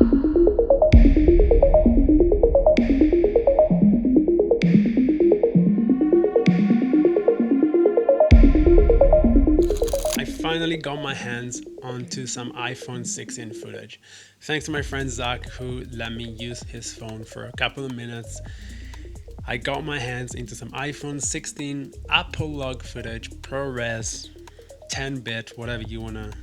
I finally got my hands onto some iPhone 16 footage. Thanks to my friend Zach who let me use his phone for a couple of minutes. I got my hands into some iPhone 16 Apple log footage, ProRes, 10-bit, whatever you want to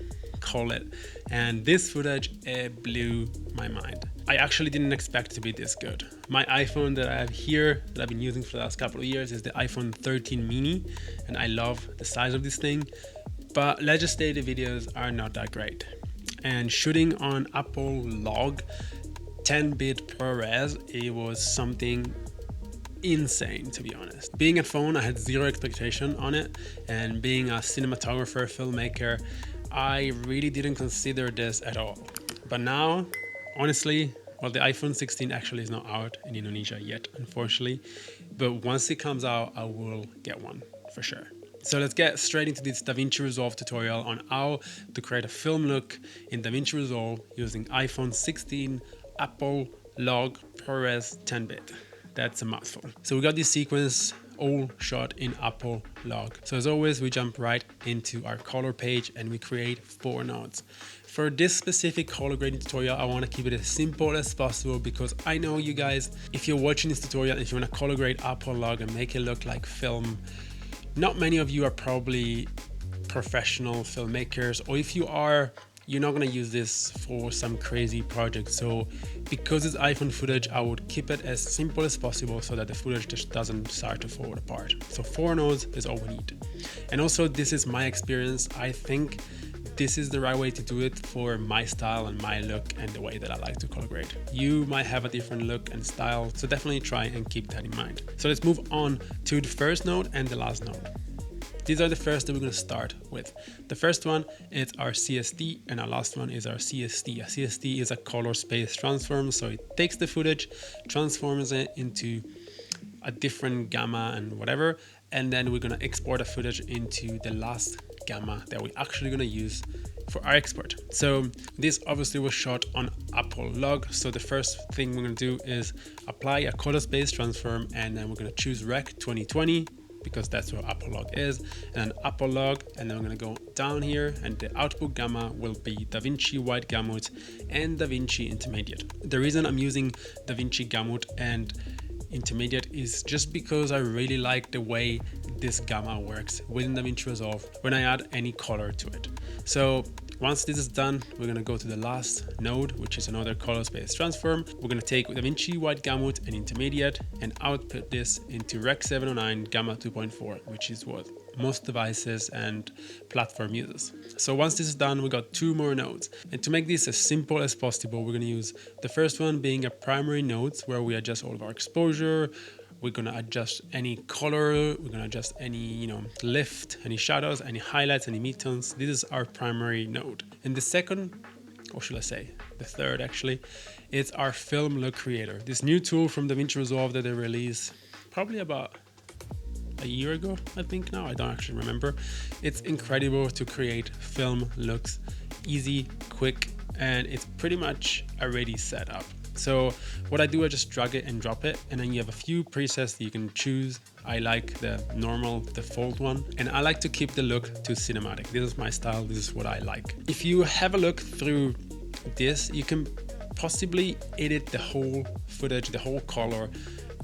call it. And this footage, it blew my mind. I actually didn't expect it to be this good. My iPhone that I have here, that I've been using for the last couple of years, is the iPhone 13 mini, and I love the size of this thing. But let's just say the videos are not that great. And shooting on Apple log 10-bit ProRes, it was something insane, to be honest. Being a phone, I had zero expectation on it, and being a cinematographer, filmmaker, I really didn't consider this at all. But now, honestly, well, the iPhone 16 actually is not out in Indonesia yet, unfortunately, but once it comes out, I will get one for sure. So let's get straight into this DaVinci Resolve tutorial on how to create a film look in DaVinci Resolve using iPhone 16 Apple log ProRes 10-bit. That's a mouthful. So we got this sequence all shot in Apple log. So as always, we jump right into our color page and we create 4 nodes. For this specific color grading tutorial, I want to keep it as simple as possible because I know you guys, if you're watching this tutorial, if you want to color grade Apple log and make it look like film, not many of you are probably professional filmmakers, or if you are, you're not going to use this for some crazy project. So because it's iPhone footage, I would keep it as simple as possible so that the footage just doesn't start to fall apart. So 4 nodes is all we need. And also, this is my experience. I think this is the right way to do it for my style and my look and the way that I like to color grade. You might have a different look and style, so definitely try and keep that in mind. So let's move on to the first node and the last node. These are the first that we're going to start with. The first one is our CST and our last one is our CST. A CST is a color space transform, so it takes the footage, transforms it into a different gamma and whatever, and then we're going to export a footage into the last gamma that we're actually going to use for our export. So this obviously was shot on Apple log. So the first thing we're going to do is apply a color space transform, and then we're going to choose Rec 2020 because that's what Apple log is, and an Apple log, and then we're going to go down here and the output gamma will be DaVinci Wide Gamut and DaVinci Intermediate. The reason I'm using DaVinci Gamut and Intermediate is just because I really like the way this gamma works within DaVinci Resolve when I add any color to it. So once this is done, we're going to go to the last node, which is another color space transform. We're going to take DaVinci Wide Gamut and Intermediate and output this into Rec 709 Gamma 2.4, which is what most devices and platform uses. So once this is done, we got 2 more nodes. And to make this as simple as possible, we're going to use the first one being a primary nodes where we adjust all of our exposure. We're going to adjust any color, we're going to adjust any, lift, any shadows, any highlights, any midtones. This is our primary node. And the second, or should I say, the third actually, is our film look creator. This new tool from DaVinci Resolve that they released probably about a year ago, I think now, I don't actually remember. It's incredible to create film looks, easy, quick, and it's pretty much already set up. So what I do, I just drag it and drop it, and then you have a few presets that you can choose. I like the normal default one, and I like to keep the look to cinematic. This is my style, this is what I like. If you have a look through this, you can possibly edit the whole footage, the whole color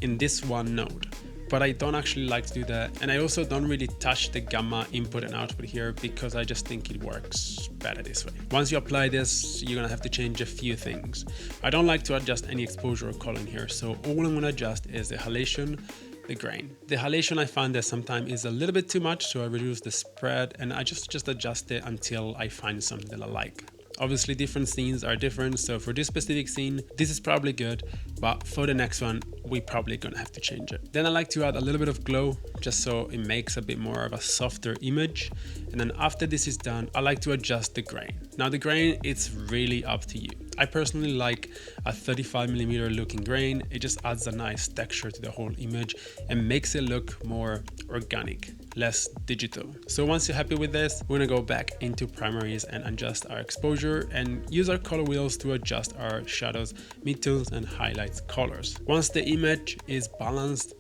in this one node. But I don't actually like to do that. And I also don't really touch the gamma input and output here because I just think it works better this way. Once you apply this, you're gonna have to change a few things. I don't like to adjust any exposure or color in here. So all I'm gonna adjust is the halation, the grain. The halation I find that sometimes is a little bit too much, so I reduce the spread and I just adjust it until I find something that I like. Obviously different scenes are different, so for this specific scene this is probably good, but for the next one we probably gonna have to change it. Then I like to add a little bit of glow just so it makes a bit more of a softer image, and then after this is done I like to adjust the grain. Now the grain, it's really up to you. I personally like a 35mm looking grain. It just adds a nice texture to the whole image and makes it look more organic. less digital. So once you're happy with this, we're gonna go back into primaries and adjust our exposure and use our color wheels to adjust our shadows, midtones, and highlights colors. Once the image is balanced,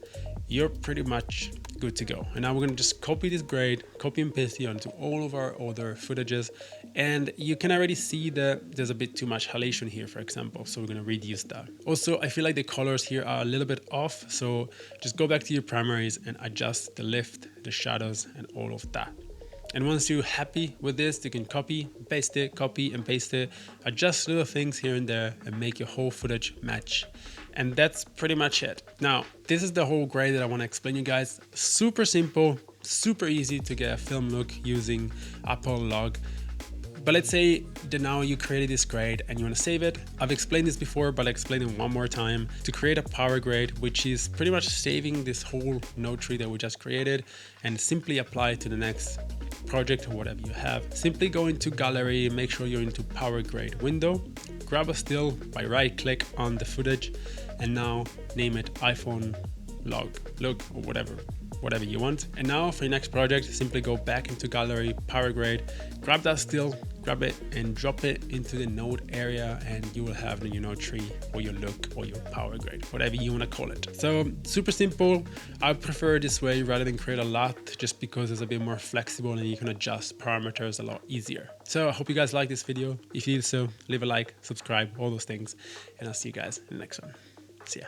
you're pretty much good to go. And now we're gonna just copy this grade, copy and paste it onto all of our other footages. And you can already see that there's a bit too much halation here, for example. So we're gonna reduce that. Also, I feel like the colors here are a little bit off. So just go back to your primaries and adjust the lift, the shadows, and all of that. And once you're happy with this, you can copy, paste it, copy and paste it, adjust little things here and there and make your whole footage match. And that's pretty much it. Now, this is the whole grade that I want to explain you guys. Super simple, super easy to get a film look using Apple Log. But let's say that now you created this grade and you want to save it. I've explained this before, but I'll explain it one more time. To create a power grade, which is pretty much saving this whole node tree that we just created and simply apply it to the next project or whatever you have. Simply go into gallery, make sure you're into power grade window, grab a still by right click on the footage, and now name it iPhone log, look, or whatever you want. And now for your next project, simply go back into gallery, power grade, grab that still, grab it and drop it into the node area, and you will have your node tree or your look or your power grade, whatever you want to call it. So super simple. I prefer this way rather than create a lot, just because it's a bit more flexible and you can adjust parameters a lot easier. So I hope you guys like this video. If you did so, leave a like, subscribe, all those things, and I'll see you guys in the next one. See ya.